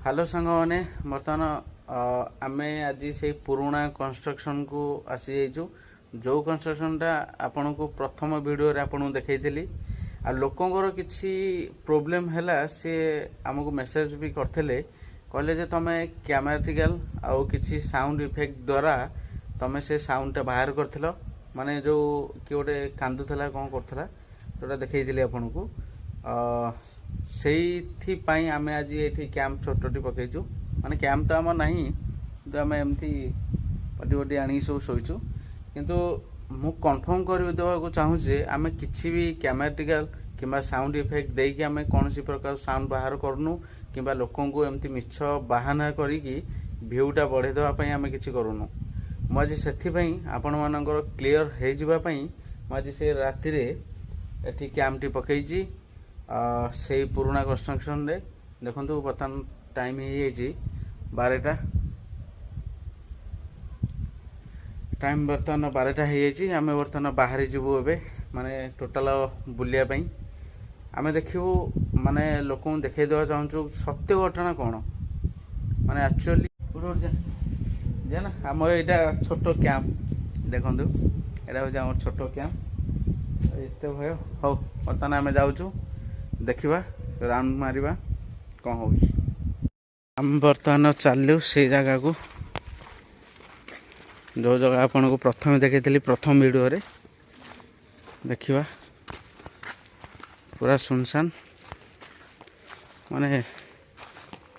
Hello सांग मैंने बर्तमान आम आज से पुराणा कंस्ट्रक्शन को आसी जाइचु जो कंस्ट्रक्शनटा आपन को प्रथम वीडियो रे आपन देखैथिली आ लोकंकर किछि प्रोब्लेम हैला से हमको मेसेज भी करथिले कहले जे तमे कैमेराटिकल आउ किछि साउंड इफेक्ट द्वारा तमे से साउंडटा बाहर करथिलो माने जो कि गोटे कांदुथला कोन करथला जोटा देखैथिली आपन को ସେଇଥିପାଇଁ ଆମେ ଆଜି ଏଠି କ୍ୟାମ୍ପ ଛୋଟଟି ପକେଇଛୁ ମାନେ କ୍ୟାମ୍ପ ତ ଆମର ନାହିଁ କିନ୍ତୁ ଆମେ ଏମିତି ପଟି ଆଣିକି ସବୁ ଶୋଇଛୁ କିନ୍ତୁ ମୁଁ କନଫର୍ମ କରିଦେବାକୁ ଚାହୁଁଛି ଯେ ଆମେ କିଛି ବି କ୍ୟାମେରାଟିକାଲ କିମ୍ବା ସାଉଣ୍ଡ ଇଫେକ୍ଟ ଦେଇକି ଆମେ କୌଣସି ପ୍ରକାର ସାଉଣ୍ଡ ବାହାର କରୁନୁ କିମ୍ବା ଲୋକଙ୍କୁ ଏମିତି ମିଛ ବାହାନା କରିକି ଭିୟୁଟା ବଢ଼େଇ ଦେବା ପାଇଁ ଆମେ କିଛି କରୁନୁ। ମୁଁ ଆଜି ସେଥିପାଇଁ ଆପଣମାନଙ୍କର କ୍ଲିଅର ହେଇଯିବା ପାଇଁ ମୁଁ ଆଜି ସେ ରାତିରେ ଏଠି କ୍ୟାମ୍ପଟି ପକେଇଛି। से पुराणा कंस्ट्रक्शन रे देखो बर्तमान टाइम हो 12टा टाइम बर्तमान 12टा हो आम बर्तमान बाहरी जीवु ए माने टोटाल बुलिया पई आमे देखिबू माने लोक देखै देवा चाहूँ सत्य घटना कौन माने एक्चुअली जे ना आम यहाँ छोट कैंप देखु यहाँ हूँ आम छोट कैंप एत भय हौ बर्तमान आम जाऊँ देखिबा राउंड मारिबा कौन हो हम बर्तमान चलू से जगह को जो जगह आपन को प्रथम देखी प्रथम वीडियो रे देखिबा पूरा सुनसान माने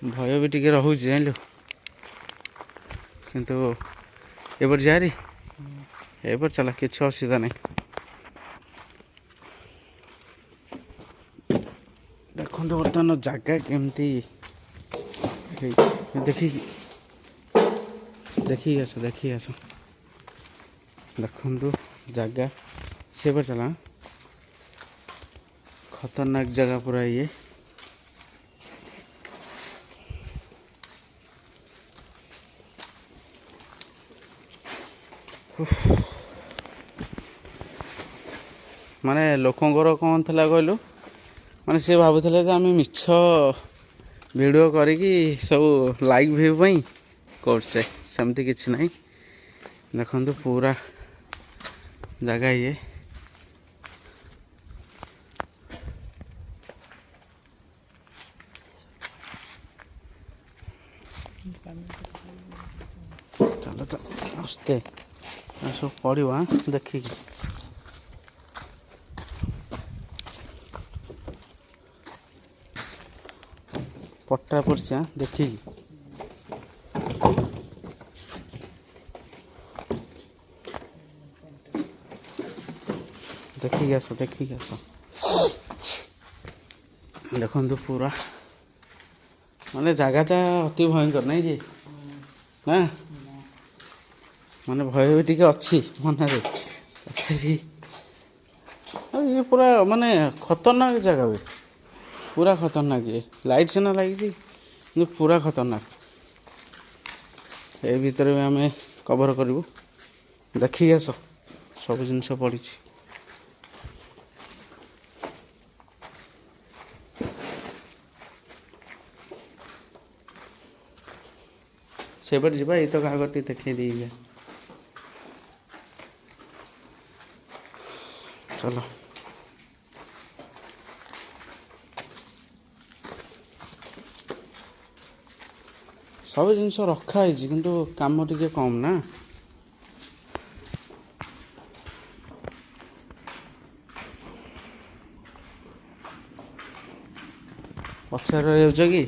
भय भी टिके रहूँ जानलु किंतु एबर जारी एबर चला किसी असुविधा नहीं। देखो बर्तमान जगह केमती देखी देखी आस देखु जगह से पर चला खतरनाक जगह पूरा ये माने लोकंर कौन थला कहलु माने से भावुले आम मिछ वीडियो करिकी सब लाइक व्यू पई करछे सेमती किछि नहीं। देखंतु पूरा जगह ये चलो चलो आस्ते सब पड़वा देखिकी पट्टा पड़छा देखिकी देखिकी आस देखो पूरा माने जगहटा अति भयंकर नहीं कि ना माने भय भी टिके अच्छी मन ये पूरा माने खतरनाक जगह भी पूरा खतरनाक ये लाइट सीना लगी पूरा खतरनाक ए भीतर भी आम कवर करूँ देखिए आस सब जिनस पड़ी से बार जा ये तो कागज देखे दी चलो सब जिनस रखाई किंतु काम टिके कम ना पछाड़ रही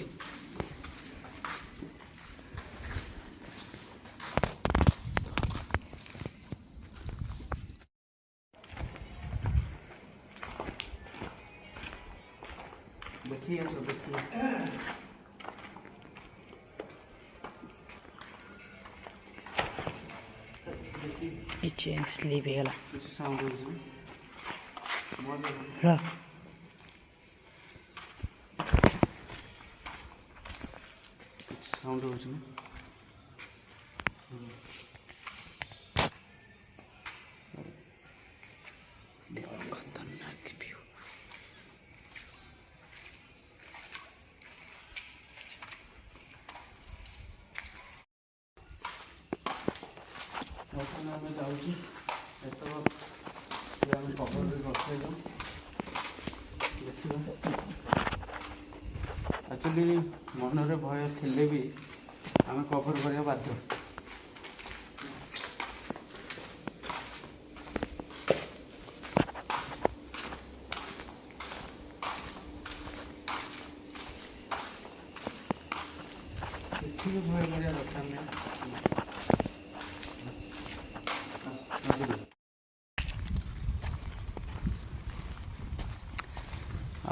कि चेन स्लीप है साउंड हो खतरनाक व्यू ବର୍ତ୍ତମାନ ଆମେ ଯାଉଛୁ ଏଥର ଆମେ କଭର କରିସାରିଲୁ। ଦେଖିବା ଆକ୍ଚୁଆଲି ମନରେ ଭୟ ଥିଲେ ବି ଆମେ କଭର କରିବା ବାଧ୍ୟ। କିଛି ବି ଭୟ କରିବା ଦରକାର ନାହିଁ।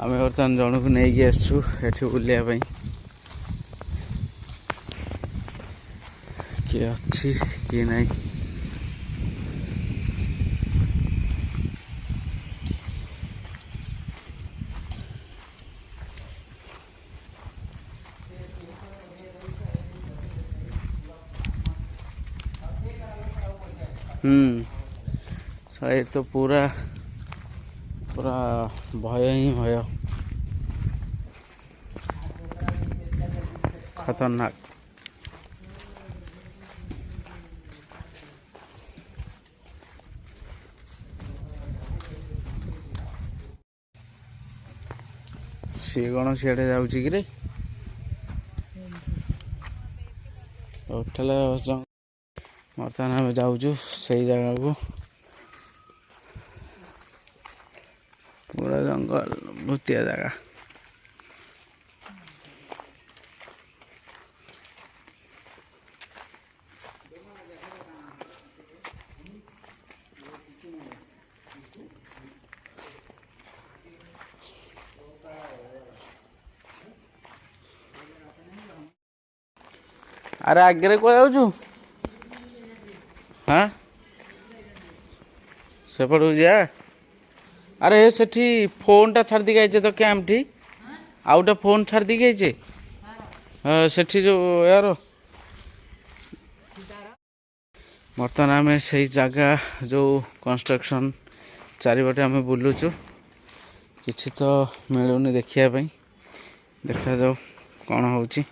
ଆମେ ବର୍ତ୍ତମାନ ଜଣକୁ ନେଇକି ଆସିଛୁ ଏଠି ବୁଲିବା ପାଇଁ। କିଏ ଅଛି କିଏ ନାହିଁ ଏ ତ ପୁରା ପୁରା ଭୟ ହିଁ ଭୟ, ଖତରନାକ। ସିଏ କ'ଣ ସିଆଡ଼େ ଯାଉଛି କି ରେ? ହୋଟେଲ ବର୍ତ୍ତମାନ ଆମେ ଯାଉଛୁ ସେଇ ଜାଗାକୁ। ପୁରା ଜଙ୍ଗଲ ଭୂତିଆ ଜାଗା। ଆରେ ଆଗରେ କୁଆ ଯାଉଛୁ? ହଁ ସେପଟକୁ ଯିବା। ଆରେ ସେଠି ଫୋନ୍ଟା ଛାଡ଼ି ଦେଇକି ଆଇଛେ ତ କ୍ୟାମ୍ପଠି। ଆଉ ଗୋଟେ ଫୋନ୍ ଛାଡ଼ି ଦେଇକି ଆଇଛେ ସେଠି ଯେଉଁ ୟାର। ବର୍ତ୍ତମାନ ଆମେ ସେଇ ଜାଗା ଯେଉଁ କନଷ୍ଟ୍ରକ୍ସନ୍ ଚାରିପଟେ ଆମେ ବୁଲୁଛୁ। କିଛି ତ ମିଳୁନି ଦେଖିବା ପାଇଁ। ଦେଖାଯାଉ କ'ଣ ହେଉଛି।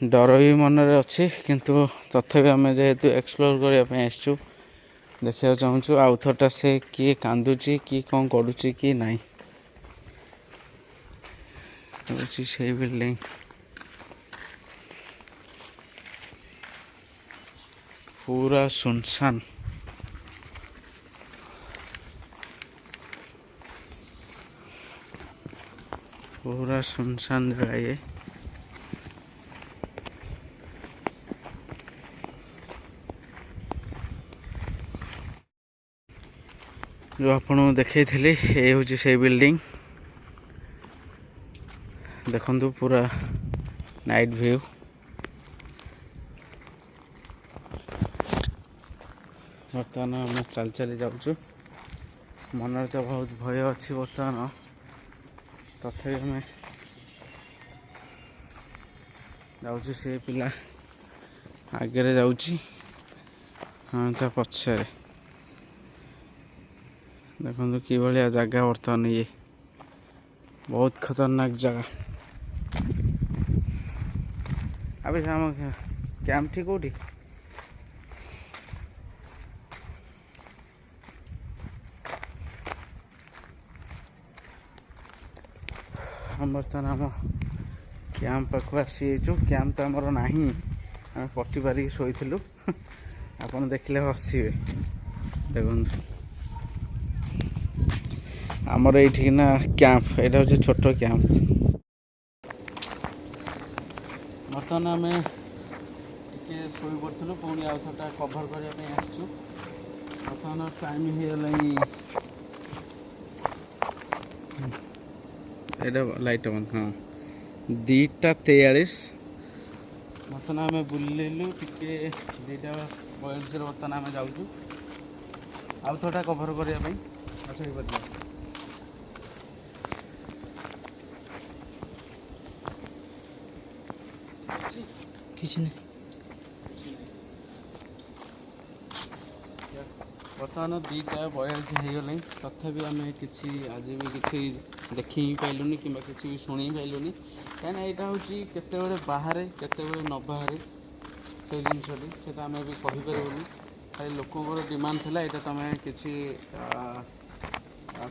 ଡର ବି ମନରେ ଅଛି, କିନ୍ତୁ ତଥାପି ଆମେ ଯେହେତୁ ଏକ୍ସପ୍ଲୋର କରିବା ପାଇଁ ଆସିଛୁ, ଦେଖିବାକୁ ଚାହୁଁଛୁ ଆଉ ଥରଟା ସେ କିଏ କାନ୍ଦୁଛି କି କ'ଣ କରୁଛି କି ନାହିଁ। ହେଉଛି ସେଇ ବିଲ୍ଡିଂ। ପୁରା ସୁନସାନ। पूरा सुनसान जगह ये। जो आपको देखी थी ये हूँ से बिल्डिंग। देखु पूरा नाइट व्यू। बर्तमान आम चल चली जाऊँ। मन तो बहुत भय अच्छी बर्तमान, तथापि आम जाऊँ से पिला आगे जाऊँ। हाँ ता पछे देखो कि भाया जगह बर्तमान ये बहुत खतरनाक जगह। अभी आम कैंप ठीक कौटी हम बर्तमान आम कैंप पाख आसी कैंप तो आमर ना आम पटी पारिक शोलु। आप देखले हसवे देखु आमर ये ना कैंप यहाँ हूँ छोट कैंप। बर्तमान आम टे शो पड़ू पुणी आउ थोड़ा कभर करने आसचु। बर्तमान टाइम होगा ये लाइट बंद। हाँ 2:43। बर्तमान आम बुलू टे 2:42 बर्तमान आम जाऊँ आउ थोड़ा कभर करने किसी नहीं। बर्तमान 2:42 होगला तथापि आम कि आज भी कि देखी ही पाइलुनि कि किसी भी शुणी पाइलुनि कहीं यहाँ हूँ केत बाहर केत न बाहर से जिनसटी से आम भी कहीपरूनी खाली लोकंर डिमांड था यहाँ तुम किसी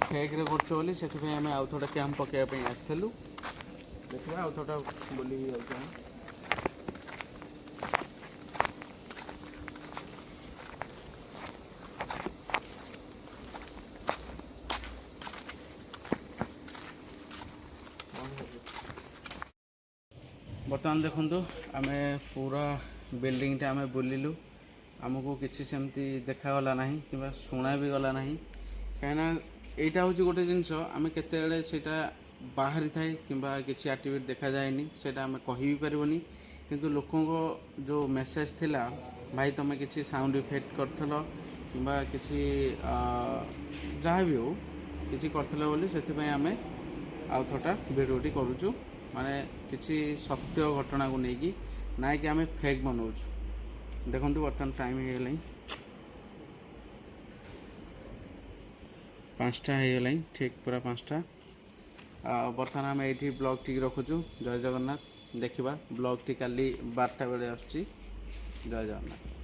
फेक्रे कर से आम आउ थोड़ा कैंप पकड़ापी आसलु देखा आउ थोड़ा बुली जाऊँ बर्तमान देखु आम पूरा बिल्डिंग आम बुलिलु आमको किसी सेमती देखागला ना कि शुणा भी गला ना कहीं यहाँ हूँ गोटे जिनस आम केतबेले सेटा बाहरी थाए कि किसी एक्टिविटी देखा जाएनी सेटा आम कह भी पारबनी किंतु लोकों जो मेसेज थिला भाई तुम किसी साउंड इफेक्ट करथल कि किसी जहाँ भी हो किसी करथल बोली से आम आउ थोड़ा भिडियोटी करुचु माने किसी सत्य घटना को लेकिन ना कि आम फेक बनाऊँ देखो बर्तमान टाइम हो 5टा हो ठीक पूरा 5टा बर्तमान आम ये ब्लॉग टी रखुचु जय जगन्नाथ देखा ब्लॉग टी काली 12टा बेले आसुची जय जगन्नाथ।